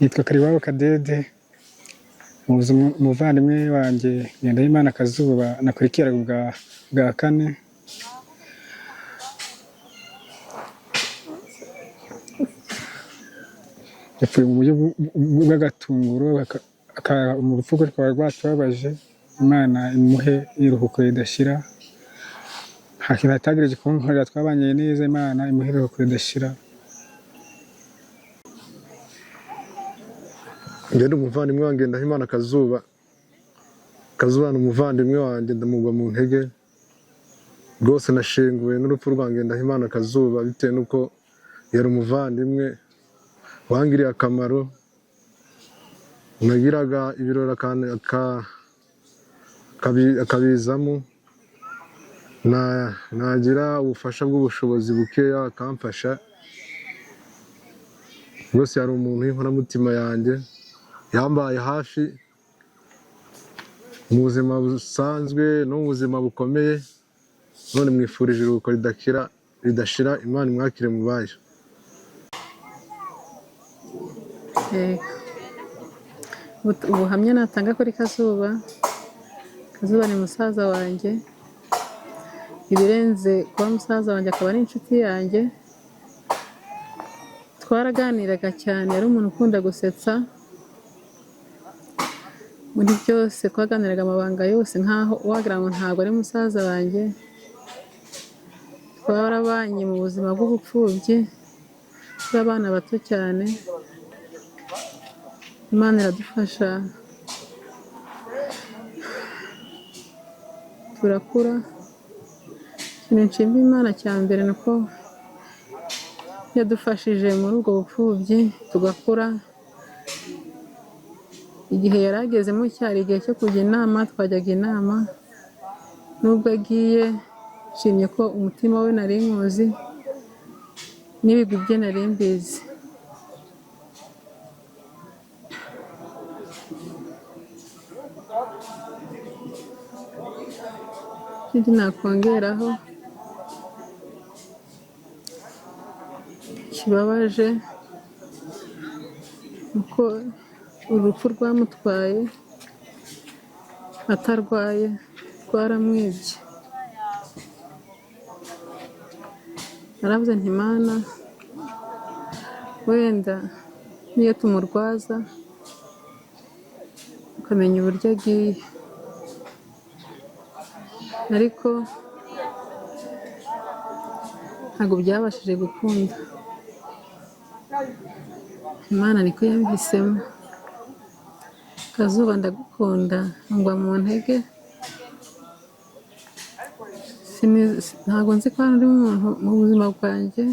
Nitwa Kariwabo Kadede, umuvandimwe wanjye Ngendahimana Kazuba nakurikiraga bwa kane. Yapfuye mu buryo bw'agatunguro, mu rupfu rwe rwaba rwatubabaje. Imana imuhe iruhuko ridashira. Nta kintu atagereje kunkorera, twabanye neza. Imana imuhe iruhuko ridashira. Njye ni umuvandimwe wanjye Ngendahimana Kazuba. Kazuba ni umuvandimwe wanjye, ndamugwa mu ntege rwose. Nashenguwe n'urupfu rwa Ngendahimana Kazuba bitewe n'uko yari umuvandimwe wangiriye akamaro. Nagiraga ibirori akabizamo, nagira ubufasha bw'ubushobozi bukeya akamfasha. Rwose yari umuntu w'inkoramutima yanjye, yambaye hafi mu buzima busanzwe no mu buzima bukomeye. None mwifurije iruhuko ridashira. Imana imwakire mu bayo. Ubuhamya natanga kuri Kazuba ni musaza wanjye. Ibirenze kuba musaza wanjye, akaba ari inshuti yanjye. Twaraganiraga cyane, yari umuntu ukunda gusetsa. Muri byose twaganiraga amabanga yose, nkaho wagira ngo ntabwo ari musaza wanjye. Twarabanye mu buzima bw'ubupfubyi, turi abana bato cyane. Imana iradufasha turakura. Ikintu nshima Imana cya mbere ni uko yadufashije muri ubwo bupfubyi tugakura. Igihe yari agezemo cyari igihe cyo kujya inama, twajyaga inama. Nubwo agiye, nshimye ko umutima we nari nkuzi, n'ibigwi bye nari mbizi. Ikindi nakongeraho kibabaje uko urupfu rwamutwaye atarwaye, rwaramwibye. Naravuze nti Mana, wenda niyo tumurwaza ukamenya uburyo agiye, ariko ntabwo byabashije gukunda. Imana niko yabihisemo. Kazuba ndagukunda, ngwa mu ntege. Ntabwo nzi ko hari undi muntu mu buzima bwanjye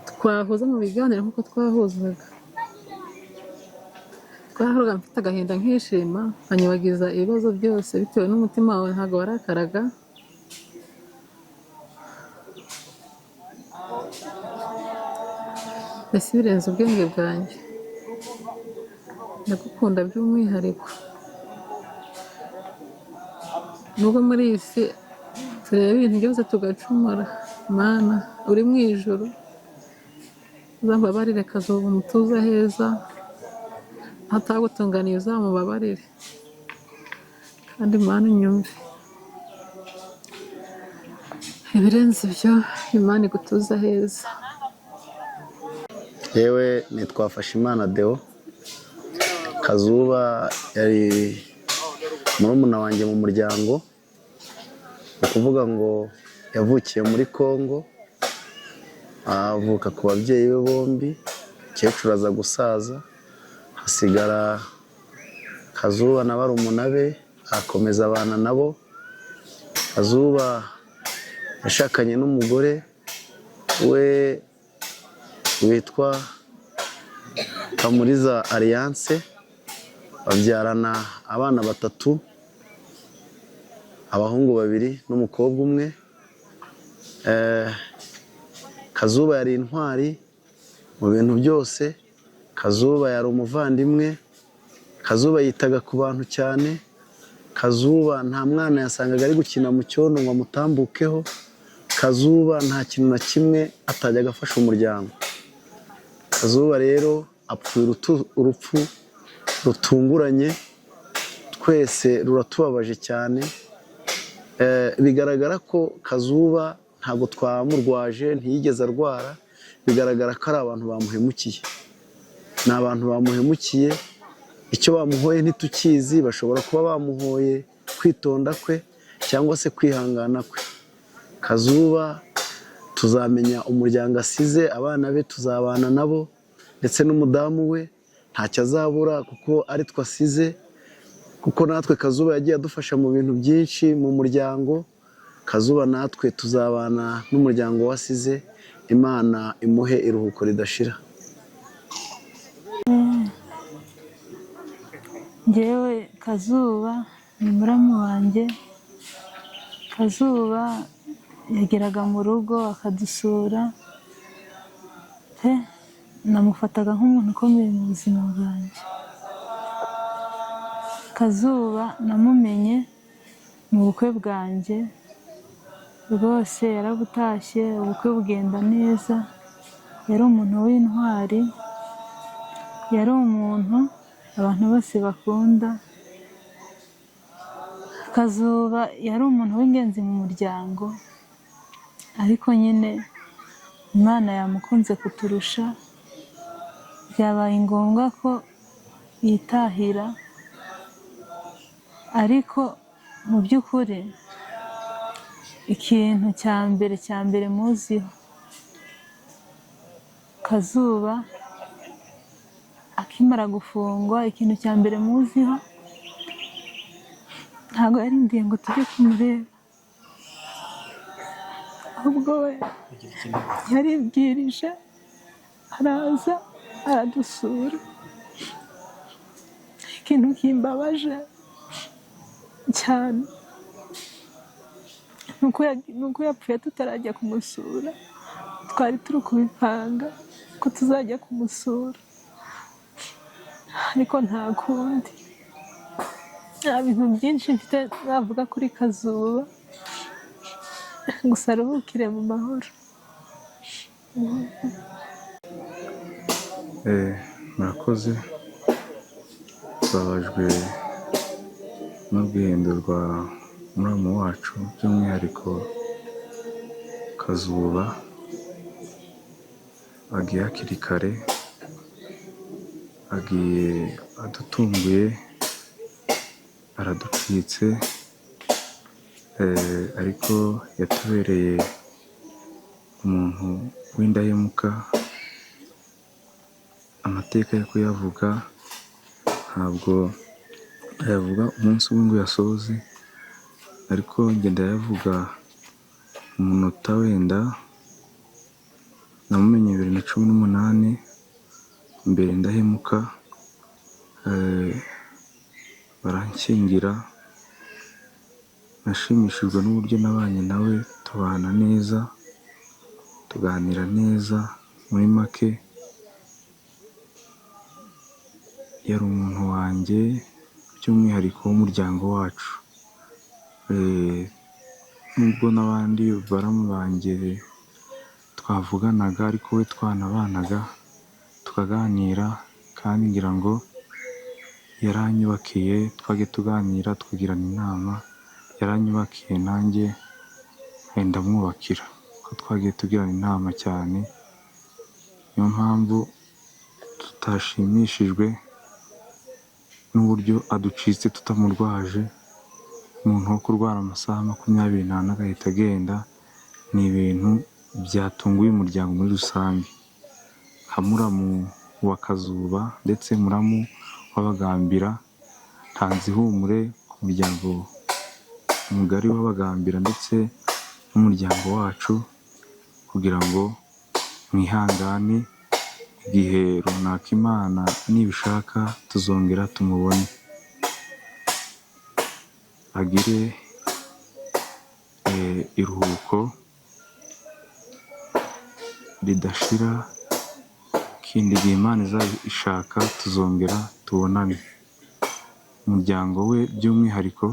twahuza mu biganiro nk'uko twahuzaga. Twahoraga mfite agahinda nkishima, nkanyibagiza ibibazo byose bitewe n'umutima wawe ntabwo warakaraga. Mbese birenze ubwenge bwanjye. Ndagukunda by'umwihariko. Nubwo muri iyi si tureba ibintu byose tugacumura, Mana uri mu ijuru, uzambabarire Kazuba, umutuze heza. Atagutunganiye uzamubabarire, kandi Mana unyumve. Ibirenze ibyo, Imana igutuza heza. Yewe nitwa Fashimana Deo. Kazuba yari murumuna wanjye mu muryango. Ni ukuvuga ngo yavukiye muri Congo, avuka ku babyeyi be bombi. Umukecuru aza gusaza, hasigara Kazuba na barumuna be, akomeza abana nabo. Kazuba yashakanye n'umugore we witwa Kamuriza Alliance, babyarana abana batatu, abahungu babiri n'umukobwa umwe. Kazuba yari intwari mu bintu byose. Kazuba yari umuvandimwe. Kazuba yitaga ku bantu cyane. Kazuba nta mwana yasangaga ari gukina mu cyondo ngo amutambukeho. Kazuba nta kintu na kimwe atajyaga afasha umuryango. Kazuba rero apfuye urupfu rutunguranye, twese ruratubabaje cyane. Bigaragara ko Kazuba ntabwo twamurwaje, ntiyigeze arwara, bigaragara ko ari abantu bamuhemukiye. Ni abantu bamuhemukiye, icyo bamuhoye ntitukizi, bashobora kuba bamuhoye kwitonda kwe cyangwa se kwihangana kwe. Kazuba tuzamenya umuryango asize, abana be tuzabana nabo ndetse n'umudamu we ntacyo azabura kuko ari twe asize, kuko natwe Kazuba yagiye adufasha mu bintu byinshi mu muryango. Kazuba natwe tuzabana n'umuryango wasize, Imana imuhe iruhuko ridashira. Njyewe Kazuba ni muramu wanjye. Kazuba yageraga mu rugo akadusura pe, namufataga nk'umuntu ukomeye mu buzima bwanjye. Kazuba namumenye mu bukwe bwanjye, rwose yarabutashye, ubukwe bugenda neza. Yari umuntu w'intwari, yari umuntu abantu bose bakunda. Kazuba yari umuntu w'ingenzi mu muryango, ariko nyine Imana yamukunze kuturusha, byabaye ngombwa ko yitahira. Ariko mu by'ukuri ikintu cya mbere muziho, Kazuba akimara gufungwa, ikintu cya mbere muziho ntabwo yarindiye ngo tujye kumureba, ahubwo we yaribwirije araza aradusura. Ikintu kimbabaje cyane ni uko yapfuye tutarajya kumusura. Twari turi kubipanga ko tuzajya kumusura, ariko nta kundi. Nta bintu byinshi mfite navuga kuri Kazuba, gusa aruhukire mu mahoro. Murakoze. Babajwe n'urugendo rwa muramu wacu, by'umwihariko Kazuba agiye hakiri kare, agiye adutunguye, araducitse, ariko yatubereye umuntu w'indahemuka. Amateka yo kuyavuga ntabwo ayavuga umunsi umwe ngo yasoze, ariko ngenda yavuga umunota. Wenda namumenye 2018 mbere ndahemuka, baranshyingira. Nashimishijwe n'uburyo nabanye nawe, tubana neza, tuganira neza. Muri make yari umuntu wanjye, by'umwihariko w'umuryango wacu. Nubwo n'abandi baramu banjye twavuganaga, ariko we twanabanaga tukaganira, kandi ngira ngo yaranyubakiye. Twajya tuganira tukagirana inama, yaranyubakiye, nanjye ndamwubakira, ko twagiye tugirana inama cyane. Niyo mpamvu tutashimishijwe n'uburyo aducitse tutamurwaje. Umuntu wo kurwara amasaha 24 agahita agenda, ni ibintu byatunguye umuryango muri rusange. Nka muramu wa Kazuba ndetse muramu w'Abagambira, ntanze ihumure ku muryango mugari w'Abagambira ndetse n'umuryango wacu, kugira ngo mwihangane, igihe runaka Imana nibishaka tuzongera tumubone, agire iruhuko ridashira. Ikindi gihe Imana izabishaka tuzongera tubonane. Umuryango we by'umwihariko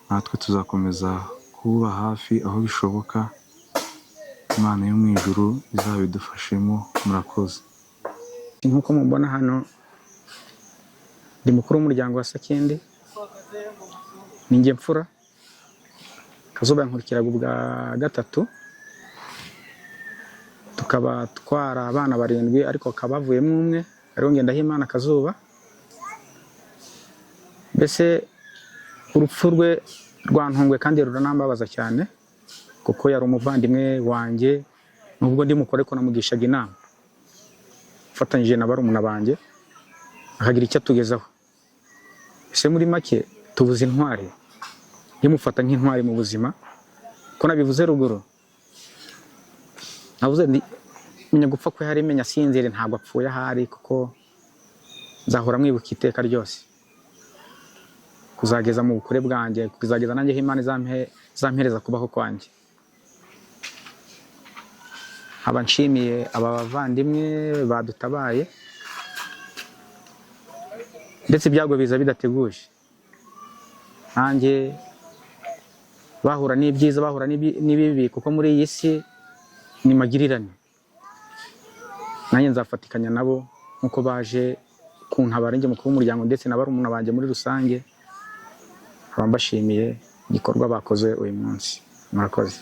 natwe tuzakomeza kuba hafi aho bishoboka. Imana yo mu ijuru izabidufashemo. Murakoze. Nk'uko mubona hano ndi mukuru w'umuryango wa Sakindi, ninjye mfura. Kazuba yankurikiraga ubwa gatatu, tukaba twara abana 7 ariko kabavuyemo umwe ariwo Ngendahimana Kazuba. Mbese urupfu rwe rwantungwe kandi ruranambabaza cyane, kuko yari umuvandimwe wanjye, nubwo ndi mukore ko namugishaga inama ufatanyije na barumuna banjye akagira icyo atugezaho. Ese muri make tubuze intwari, yimufata nk'intwari mu buzima, ko nabivuze ruguru. Navuze ndi menya gupfa ko yari menya sinzire, ntabwo apfuye ahari, kuko nzahora mwibuka iteka ryose kuzageza mu bukure bwanjye, kuzageza nanjye Imana izampereza kubaho kwanjye. Aba nshimiye aba bavandimwe badutabaye, ndetse ibyago biza bidateguje. Nanjye bahura n'ibyiza, bahura n'ibibi, kuko muri iyi si ni magirirane. Nanjye nzafatikanya nabo nkuko baje kuntabara njye mukuru w'umuryango, ndetse na barumuna banjye muri rusange. Mbashimiye igikorwa bakoze uyu munsi. Murakoze.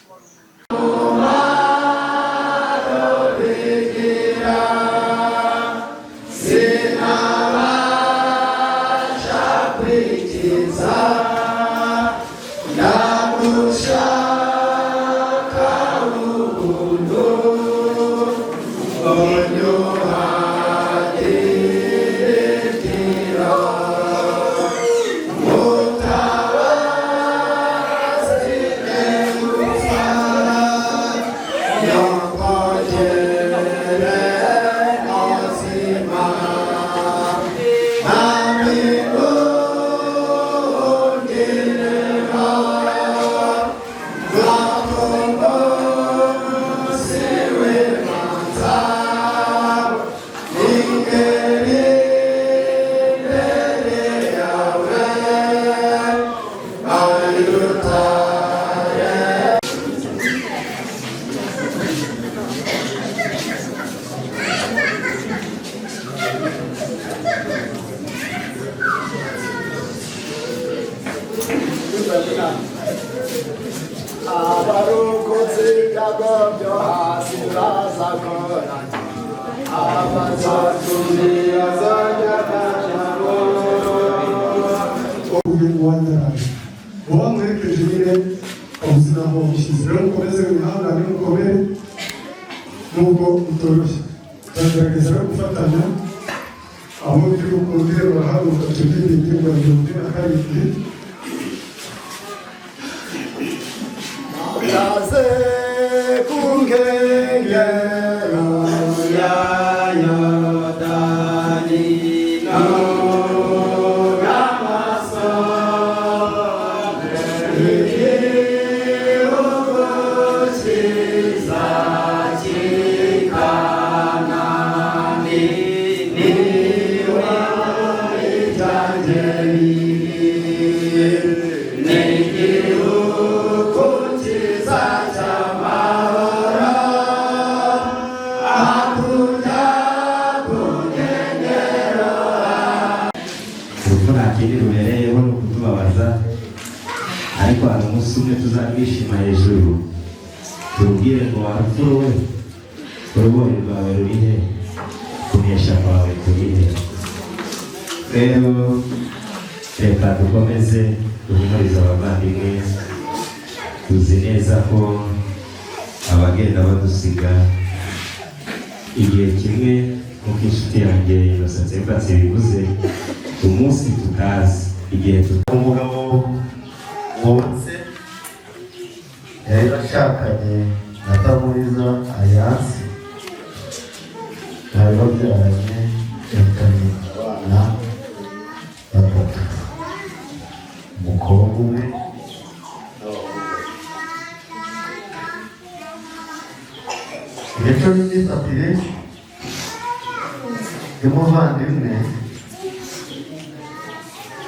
Reka dukomeze duhumurize abavandimwe, tuzi neza ko abagenda badusiga igihe kimwe, nk'uko inshuti yanjye Innocent Mbatsi bivuze, umunsi tutazi, igihe umugabo wonse yari ashakanye na Tamuriza Alliance, bari babyaranye yakanye abana 3, umukobwa umwe ndetse n'imyifatire y'umuvandimwe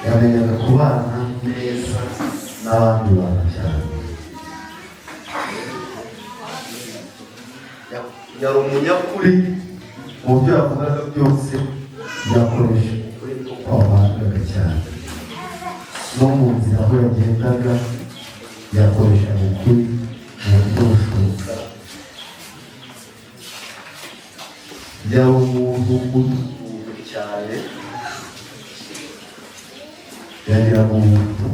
yamenyaga kubana neza n'abandi bantu cyane. Yari umunyakuri mu byo yavugaga byose byakoresha kwabangaga cyane, no mu nzira aho yagendaga yakoreshaga ukuri mu buryo bushoboka. Byaba umuntu uri cyane, yagiraga umuntu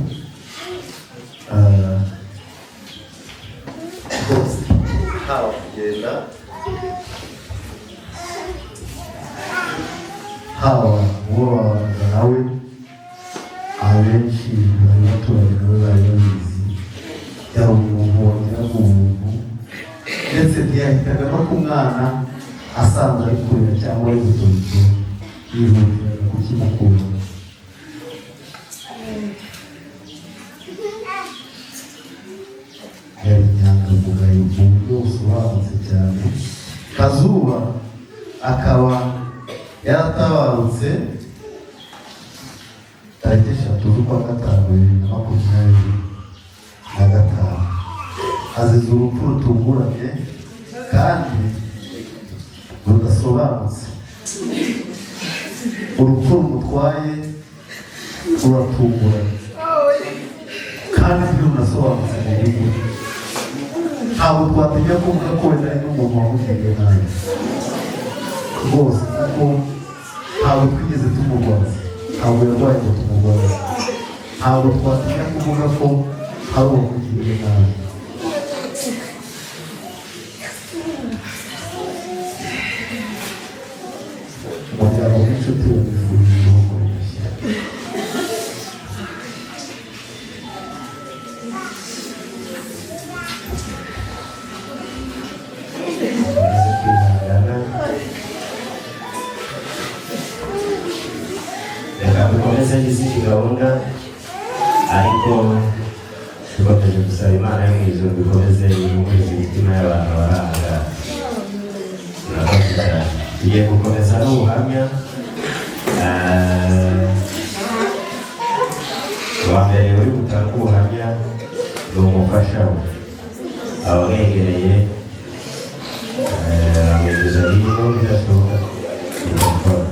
rwose haba kugenda haba uwo babanaga nawe, abenshi bari baturage nawe bari babizi, yaba umuntu wagiraga umuntu ndetse ntiyahitaga no ku mwana asanzwe ari kurira cyangwa ari gutoki yihutiraga kukimukura. Yari inyangamugayo mu buryo busobanutse cyane. Kazuba akaba yaratabarutse tariki 3/5/2025 azize urupfu rutunguranye kandi rudasobanutse. Urupfu rumutwaye ruratunguranye kandi ntirunasobanutse mu by'ukuri. Ntabwo twatinya kuvuga ko wenda ari n'umuntu wamugiriye nabi rwose, kuko ntabwo twigeze tumurwaza, ntabwo yarwaye ngo tumurwaze. Ntabwo twatinya kuvuga ko hari uwamugiriye nabi. Umuryango w'inshuti wabifurije igihugu mushya. Reka dukomeze n'izindi gahunda, ariko dukomeje gusaba Imana yo mu ijuru dukomeze ihumurize imitima y'abantu bari aha ngaha. Murakoze cyane. Tugiye gukomeza n'ubuhamya. Uwa mbere uri gutanga ubuhamya ni umufasha we, abamwegereye amwinjiza hino bidashoboka bigakora.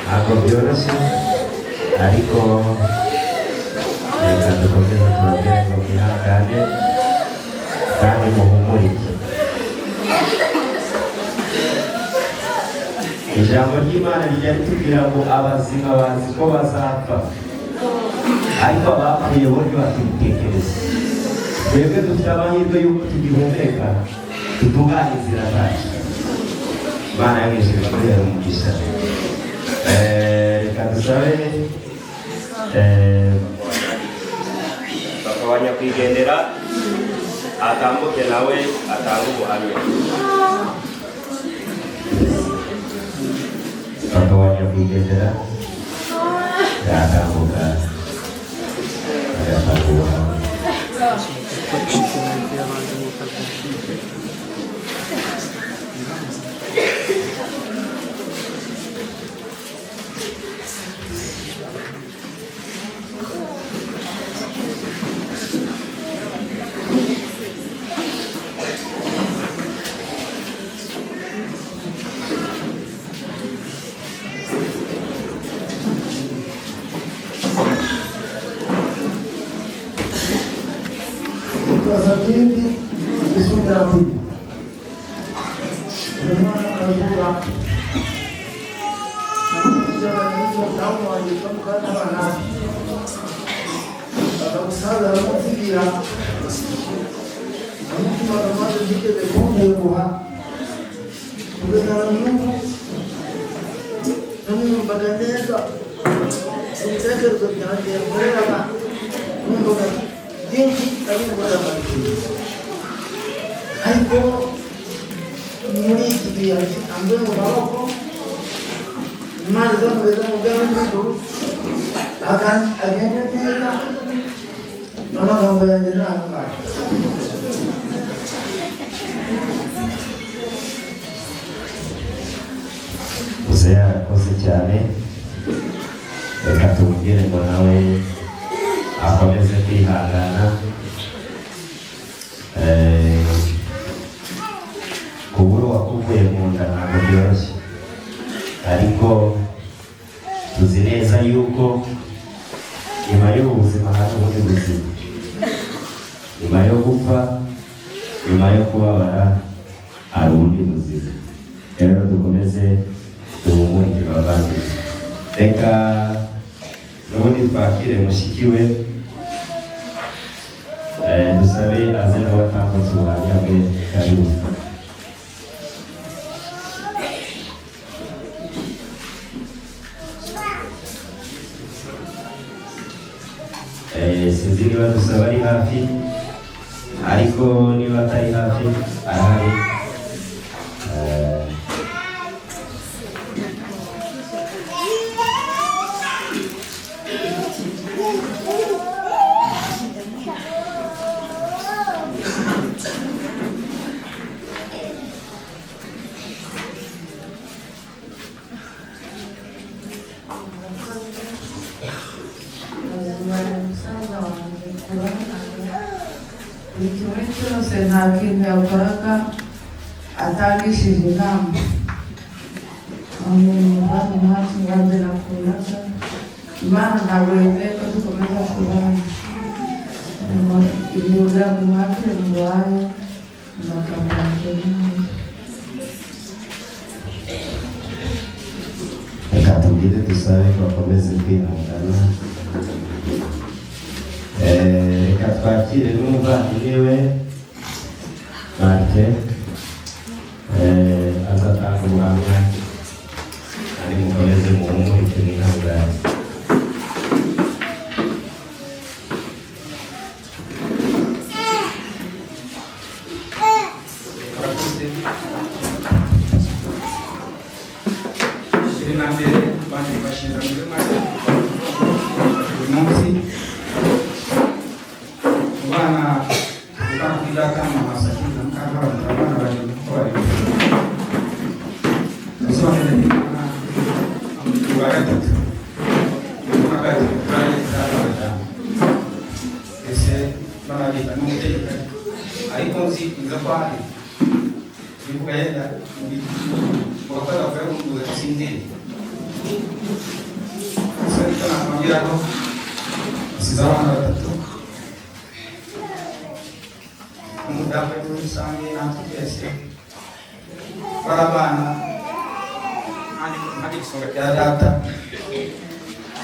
Ntabwo byoroshye, ariko reka dukomeze tubabwire ngo mwihangane kandi muhumurike. Ijambo ry'Imana rijya ritubwira ngo abazima bazi ko bazapfa, ariko abapfuye bo ntibakibitekereza. twebwe dufite amahirwe y'uko tugihumeka tutunganya inzira zacu. Imana yamwishyura kubera umugisha. Reka dusabe bakabanya kwigendera atambuke nawe atanga ubuhamya. Bakabanya kwigendera yatambuka agatanga ubuhamya. Wasafiri isubira kuri Imana kazuba akamusaza aramusigira amutima amaze giteze kumbuha kugeza na n'ubu namwumvaga neza ibitekerezo byanjye yakoreraga numvaga byinshi abikora amakuru ariko muri iki gihe ambaye mu maboko Imana izamureza mu bwami bw'ijuru agenda neza n'amagambo yanjye ntangaye. Muze yarakoze cyane, reka tumubwire ngo nawe akomeze kwihangana. Kubura wakuvuye mu nda ntabwo byoroshye, ariko tuzi neza yuko nyuma y'ubu buzima hari ubundi buzima, nyuma yo gupfa, nyuma yo kubabara hari ubundi buzima. Rero dukomeze duhumurire abavandimwe. Reka n'ubundi twakire mushiki we, dusabe aze nawe atambutse ubuhamya bwe. Karibu. Sinzi niba dusaba ari hafi, ariko niba atari hafi arahari. Igihe cyose nta kintu yakoraga atangishije inama. Abantu hafi yanjye nakuraga Imana ntabwo yemeye ko dukomeza kubana. Ibura mu hafi mubaye amagambo yanjye. Reka tubwire dusabe bakomeze kwihangana. Reka twakire n'umuvandimwe we Martin azatanga ubuhamya, kandi mukomeze muhumurike mwihangane. barabana hadi kisonga cya data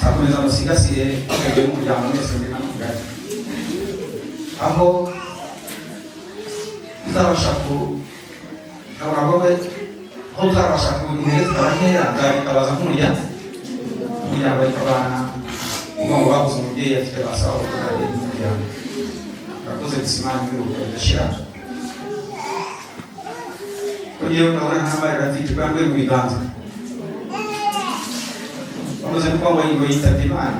akomeza musigasire akajya mu muryango wese ndi namugari aho uzabasha ukabona wowe aho uzabasha kugira zikaba nkeya bikabaza nk'umuryango ikabana ngo babuze umubyeyi afite basaba kugaragara umuryango urakoze gusimana ibiruhuko bidashira kugira ngo urabona nk'amarira afite ubwandu mu biganza bamaze kuba ngo yitabye Imana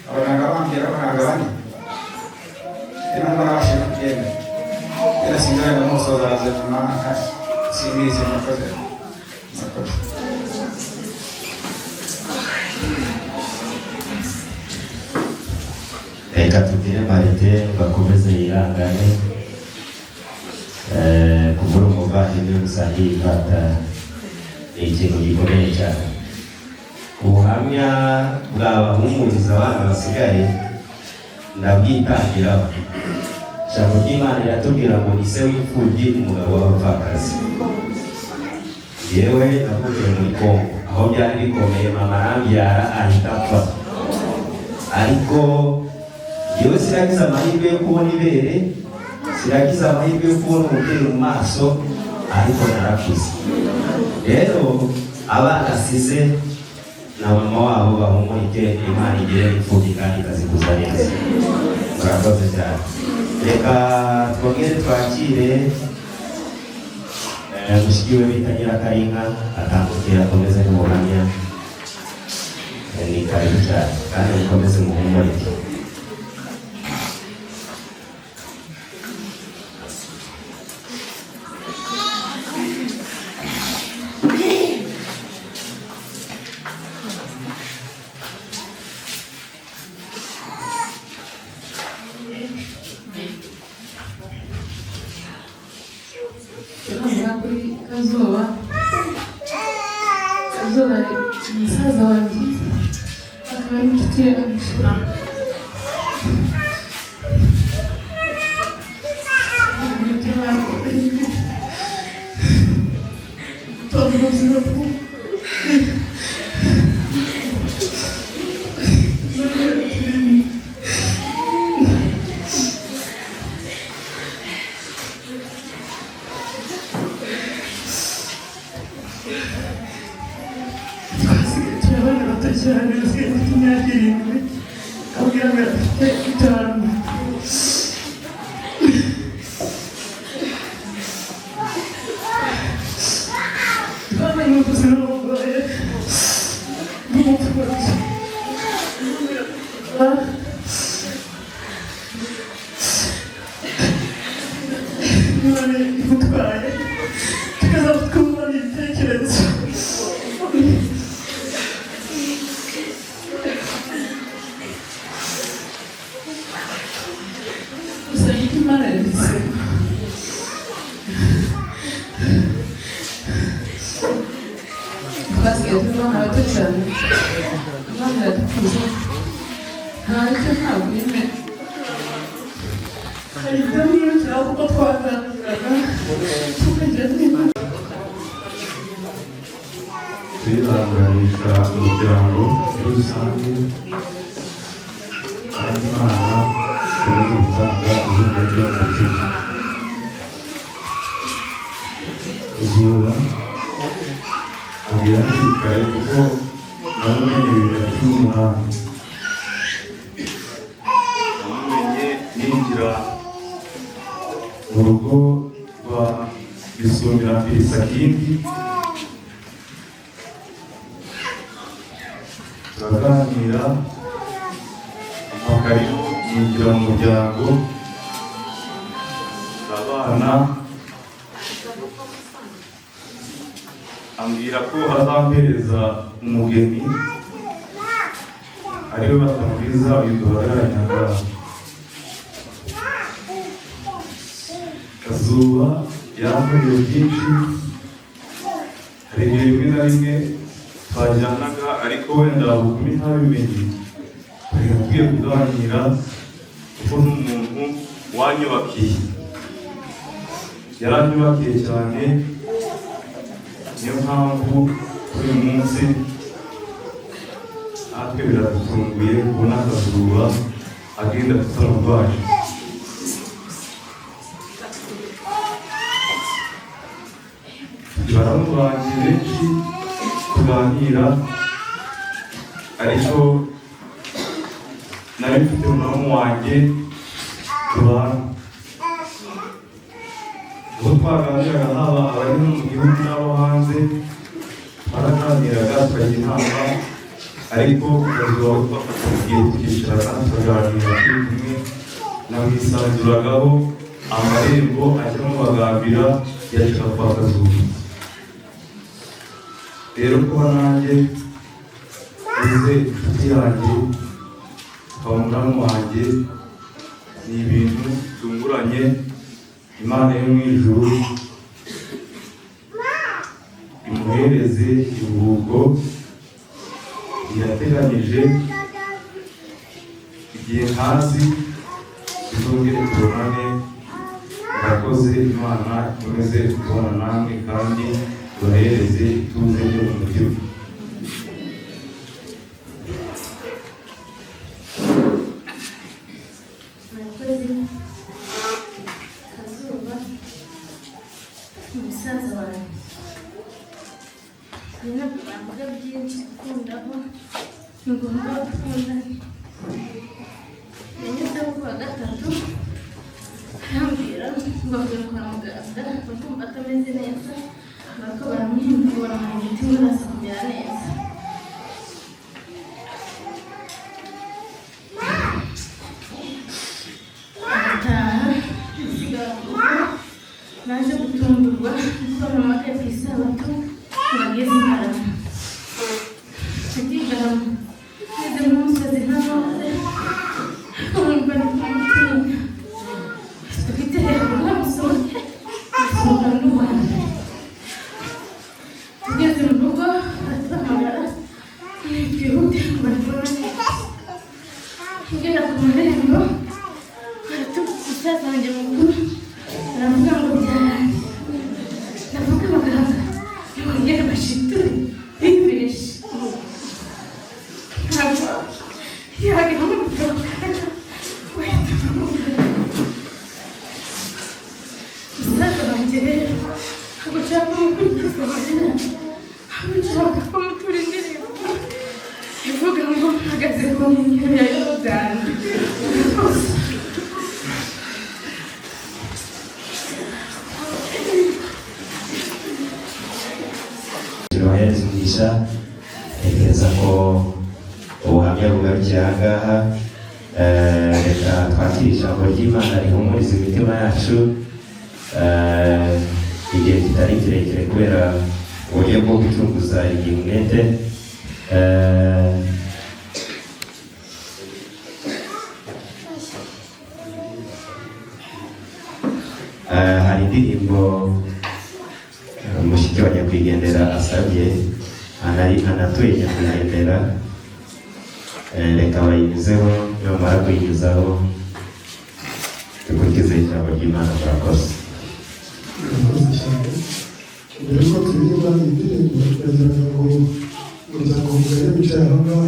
abaganga bambwira abaganga bane ntabwo nabashije kubyemera birasinzira ngo umunsi bazaza nyuma simbizi murakoze reka tubwire Marite bakomeze yihangane kubura umuvandimwe gusangira ifata ni ikintu gikomeye cyane. Ubuhamya bwabahumuriza abana basigaye ndabwitangiraho. Ijambo ry'Imana riratubwira ngo ni se w'imfubyi umugabo w'abapfakazi. Yewe navuye muri Kongo aho byari bikomeye, mama arambyara ahita apfa, ariko yewe sinagize amahirwe yo kubona ibere, sinagize amahirwe yo kubona umubyeyi mu maso, ariko narakuze. Rero abana asize na mama wabo bahumurike, Imana igire imfubyi kandi ikazikuza neza. Murakoze cyane. Reka twongere twakire mushiki we bita Nyirakarinka atambukira akomeze n'ubuhamya. Ni karibu cyane kandi mukomeze muhumurike. Kazuba ni musaza wanjye akaba ari inshuti yanjye. Twihanganisha umuryango muri rusange kandi Imana ikomeze gutanga izina ry'umutima. Izuba abwira hakiri kare kuko namumenye 2018 namumenye ninjira mu rugo rwa Gisumira Sakindi, turaganira amakarimu yinjira mu muryango, abana ambwira ko azampereza umugeni ariwe batamuriza uyu duhagararanye ngaha. Kazuba yarankoreye byinshi, hari ibihe bimwe na bimwe twajyanaga ariko wenda bukumi ntabimenye, twakwiye kuganira kuko n'umuntu wanyubakiye, yaranyubakiye cyane. Niyo mpamvu uyu munsi natwe biradutunguye kubona Kazuba agenda tutamurwaje. baramu banjye benshi tuganira ariko nari mfite umuramu wanjye tubana ubwo twaganiraga haba abari no mu gihugu n'abo hanze twaraganiraga tukagira inama ariko igihe tukicarana tukaganira turi kumwe namwisanzuragaho amarembo ajya mu bagambira yashaka kwa Kazuba rero kuba nanjye uze inshuti yanjye ukaba umuramu wanjye ni ibintu bitunguranye Imana yo mu ijuru imuhereze iruhuko irateganyije igihe hasi tuzongere tubonane murakoze Imana ikomeze kubana namwe kandi tubahereze ituze ryo mu mutima umusaza wanjye nyina kubanza byinshi gukundaho ni ngombwa gukundana nyine kuwa gatatu arambwira ngo ajya kwa muganga bakumva atameze neza ariko baramwihindura mu giti ngo arasa kumera neza arataha isigara mu rugo naje gutungurwa kuko namakaye ku isabato nageze igarama nagiye igarama ngeze mu musozi ntamaze nkumva ndi kumutinya dufite hejuru ntamusohoke asohoka n'ubuhanzi tugeze mu rugo baraduhamagara twihute ngo baribone ngera ku marembo umusaza wanjye mukuru aravuga ngo byarangiye ndavuga abaganga ntibongere bashiture bibereshe ntabwo yagera mu bitaro kandi wahita bamubwira umusaza wanjye rero ntabwo nshaka kumukurikiza amazina ahubwo nshaka kumutura indirimbo ivuga ngo mpagaze ku nkengero ya Yorodani Tubahereza umugisha ntekereza ko ubuhamya bugarukira aha ngaha reka twakire ijambo ry'Imana rihumuriza imitima yacu igihe kitari kirekire kubera uburyo bwo gucunguza iyi umwete hari indirimbo umushiki wa nyakwigendera asabye anatuye nyakwigendera reka bayinyuzeho nyamara kuyinyuzaho dukurikize ijambo ry'Imana murakoze murakoze cyane mbere yuko turirimba indirimbo turagira ngo umuryango mugari wicaye aho ngaho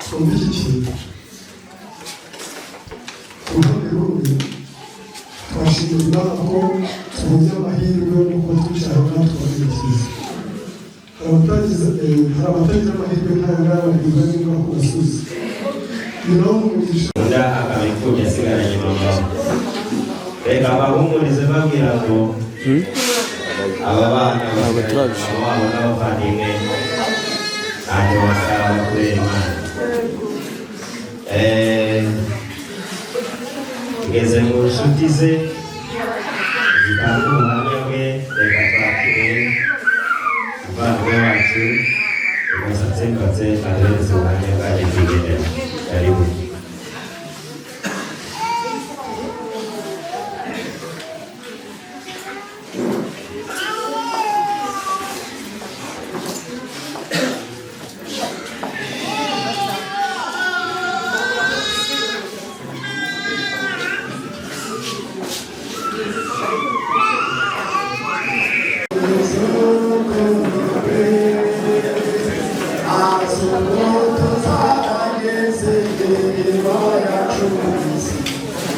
twumve iki kintu ku ruhande rumwe twashimira Imana ko tubonye amahirwe n'uko twicaye aho ngaho twabirikiza hari abatagize amahirwe nk'aya ngaya baribwa n'inka ku gasozi ni naho umugisha undi akaba imfubyi asigaranye mama reka abahumurize babwira ngo aba bana basigaranye mama wabo n'abavandimwe ntabwo bakaba kubera Imana ngeze mu nshuti ze zitanga ubuhamya bwe reka twakire umuvandimwe wacu umusatsi mbatse aduhereze ubuhamya bwa nyakwigendera karibu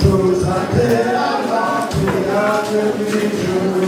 Tuzatera abantu yaje mu ijuru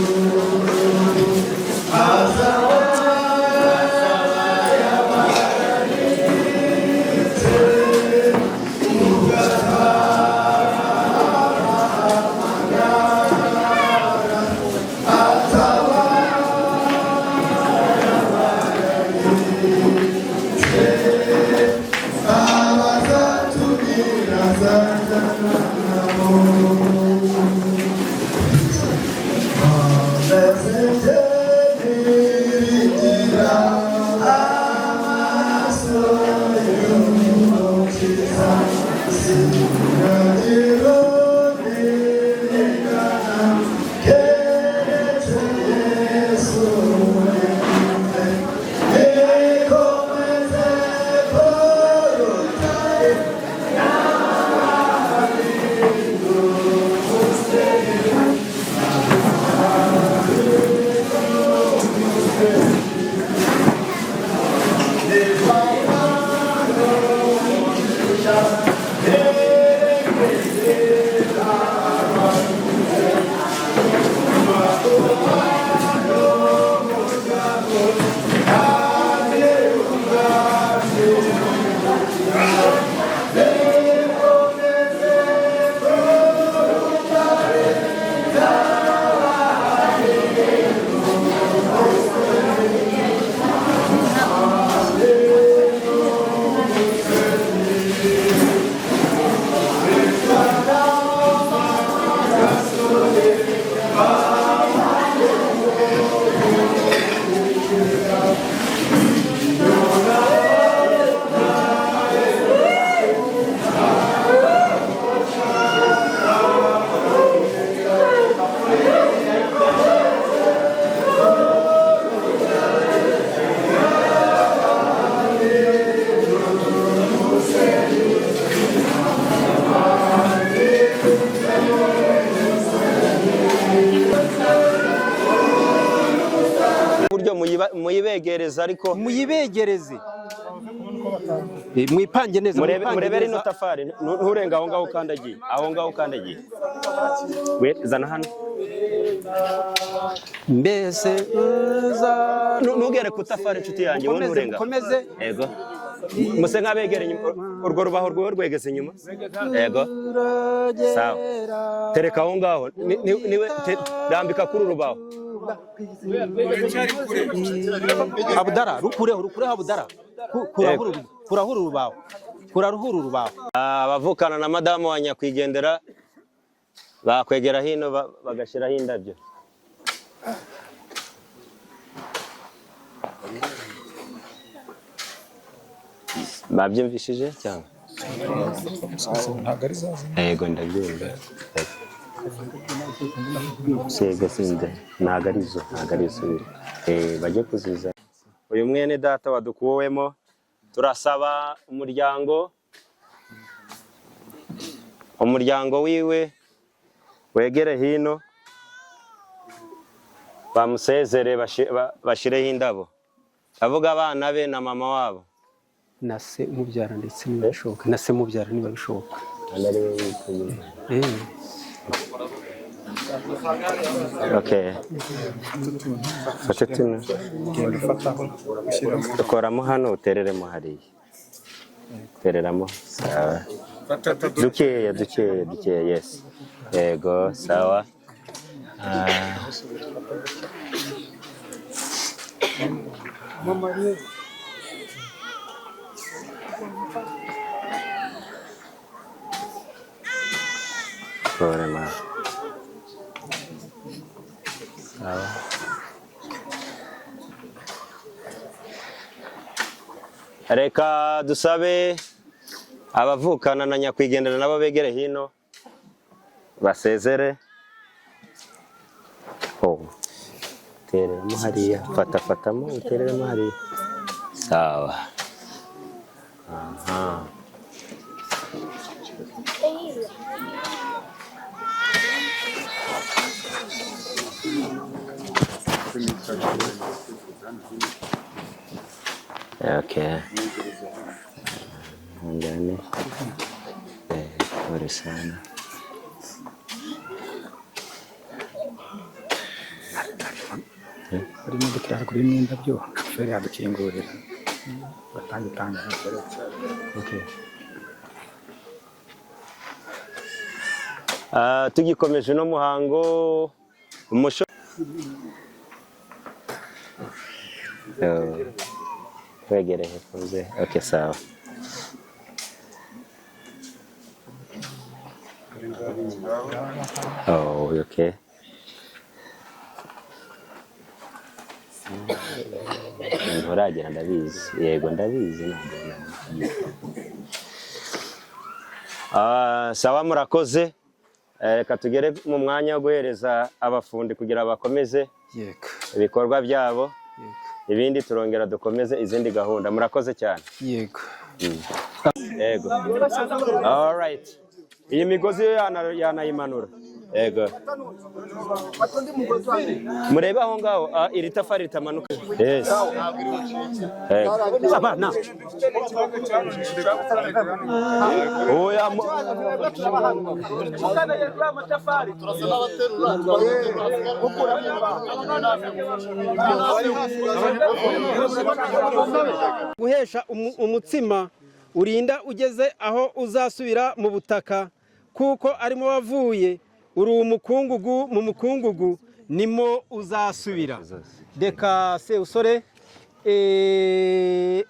muyibegereza ariko muyibegereze mwipange neza murebere ino tafari nturenga aho ngaho ukandagiye we zana hano mbese ntugere ku tafari inshuti yanjye wowe nturenga komeze yego muse nk'abegereye urwo rubaho rwo rwegeze inyuma yego sawa tereka aho ngaho niwe rambika kuri urubaho Abudara rukureho Abudara kurahura urubaho abavukana na madamu wa nyakwigendera bakwegera hino bagashiraho indabyo babyumvishije cyangwa yego ndabyumva sega sinde ntago ari zo bajye kuziza uyu mwene data wadukuwemo turasaba umuryango wiwe wegere hino bamusezere bashireho indabo avuga abana be na mama wabo na se umubyara ndetse n'ibishoboka na se mubyara niba bishoboka okay fatatuno dukoramo hano utereremo hariya tereramo sawa dukeya yes yego sawa reka dusabe abavukana na nyakwigendera nabo begere hino basezere tereramo hariya fatamo utereramo hariya sawa okay ndani pole sana urimo dukira kuri n'indabyo feri yadukingurira batanga okay tugikomeje no muhango umusho wegereye kuze okay sawa okay nturagera ndabizi yego ndabizi sawa murakoze reka tugere mu mwanya wo guhereza abafundi kugira bakomeze ibikorwa byabo ibindi turongera dukomeze izindi gahunda murakoze cyane yego all right iyi migozi yanayimanura yego murebe aho ngaho iri tafari ritamanuka yes abana oya guhesha umutsima urinda ugeze aho uzasubira mu butaka kuko arimo wavuye uri umukungugu mu mukungugu nimo uzasubira reka se usore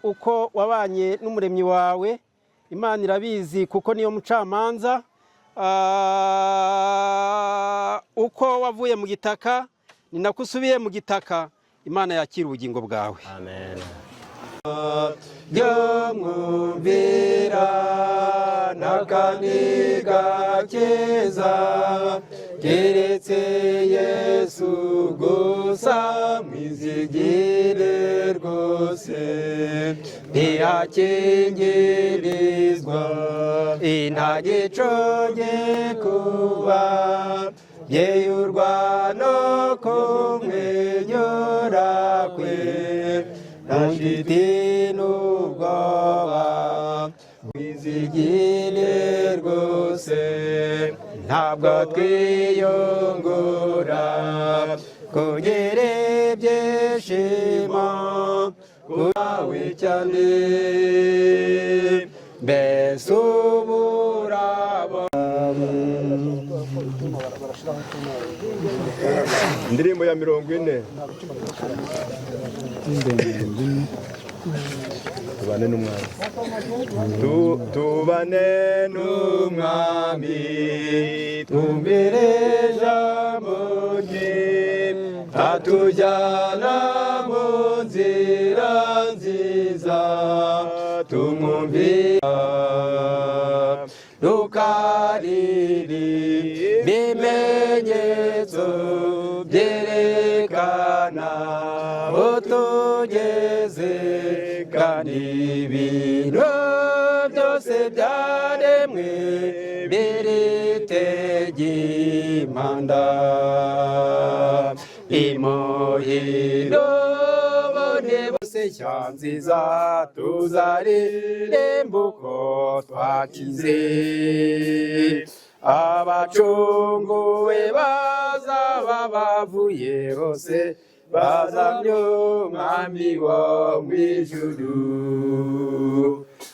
uko wabanye n'umuremyi wawe Imana irabizi kuko niyo mucamanza uko wavuye mu gitaka ni nako usubiye mu gitaka Imana yakira ubugingo bwawe amen mwumvira n'akaniga keza keretse Yesu gusa mwizigire rwose ntihakingirizwa intagiconye kuba yeyurwa no kumwenyura kwe ntiti n'ubwoba wizigire rwose ntabwo twiyungura kugira ibyishimo kurawe cyane mbese uburabo indirimbo ya 40 tubane n'umwami tubane n'umwami tumbire ijambo rye atujyana mu nzira nziza tumwumvira tukariri bimenyetso byerekana aho tugeze kandi ibintu byose byaremwe biritege impanda imuhiro bone bose nziza tuzaririmba uko twakize abacunguwe bazaba bavuye hose bazamye umwami wo mu ijuru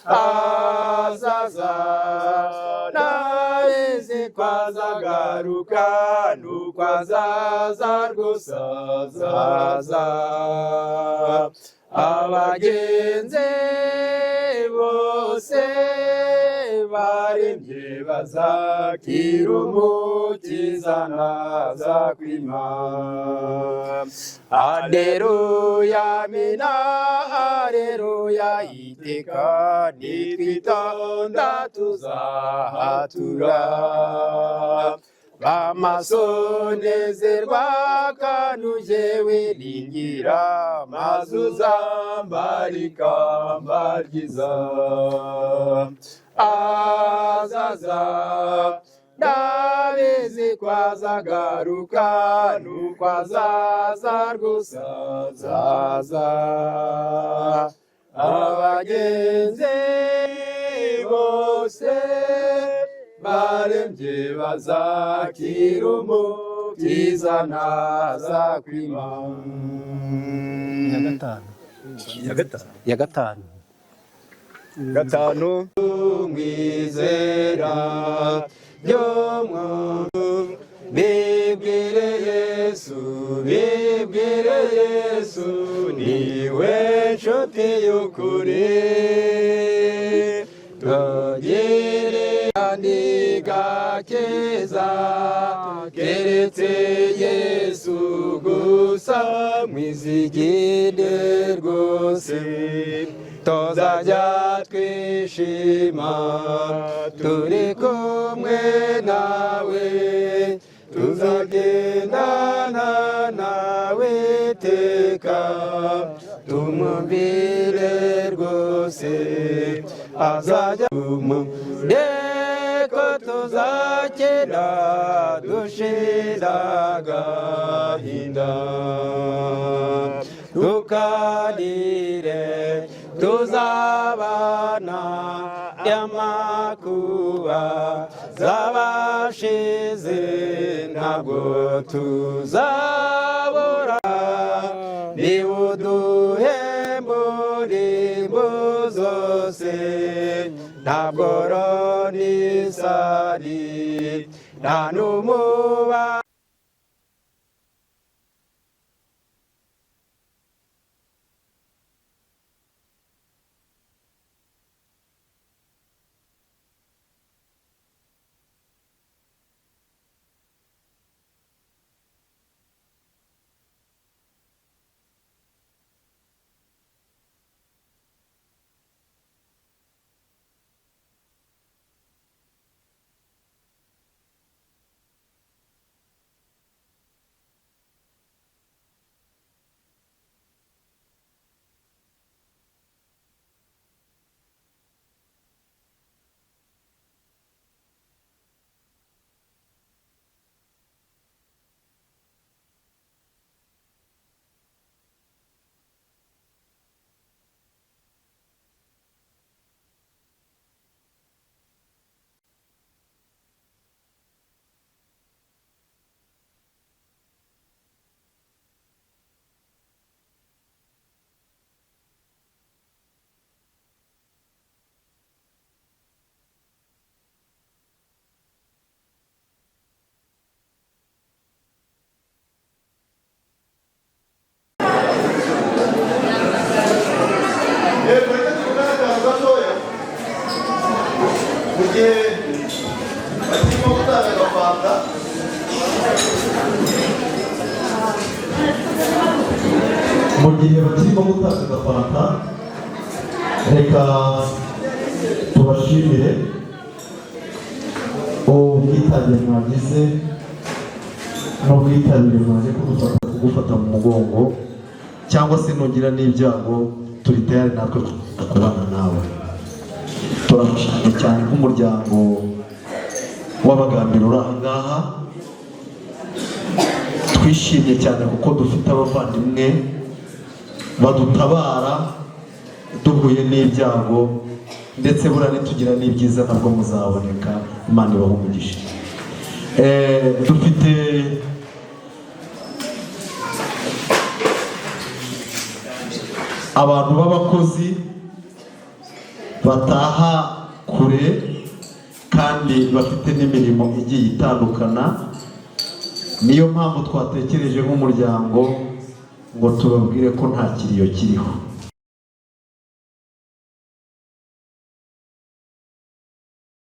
azaza naheze kwazagaruka nuko azaza rwose azaza abagenzi bose barembye bazakira umukiza naza kwima aleluya mina aleluya iteka nitwitonda tuzahatura bamasonezerwa kanuje wiringira maze uzambara ikamba ryiza azaza ndabizi kwazagaruka nuko azaza rwose azaza abagenzi bose barembye bazakira umukiza naza kwima ya gatanu mwizera byo bibwire Yesu niwe nshuti y'ukuri tugire kandi gakeza keretse Yesu gusa mwizigire rwose tuzajya twishima turi kumwe nawe tuzagendana nawe iteka tumwumvire rwose azajya ko tuzakena dushira agahinda tukarire tuzabana y'amakuba zabashize ntabwo tuzabura niba uduhembura imbu zose ntabwo ronisari nta n'umuba mu gihe bakirimo gutanga agafanta reka tubashimire ubwitange mwagize n'ubwitabire mwaje kugufata mu mugongo cyangwa se nugira n'ibyago turi tayari natwe kubana nawe. Turamushimye cyane nk'umuryango w'abagambiro uri aha ngaha, twishimye cyane kuko dufite abavandimwe badutabara duhuye n'ibyago, ndetse buriya nitugira n'ibyiza nabwo muzaboneka. Imana ibahe umugisha. Dufite abantu b'abakozi bataha kure kandi bafite n'imirimo igiye itandukana, niyo mpamvu twatekereje nk'umuryango ngo tubabwire ko nta kiriyo kiriho.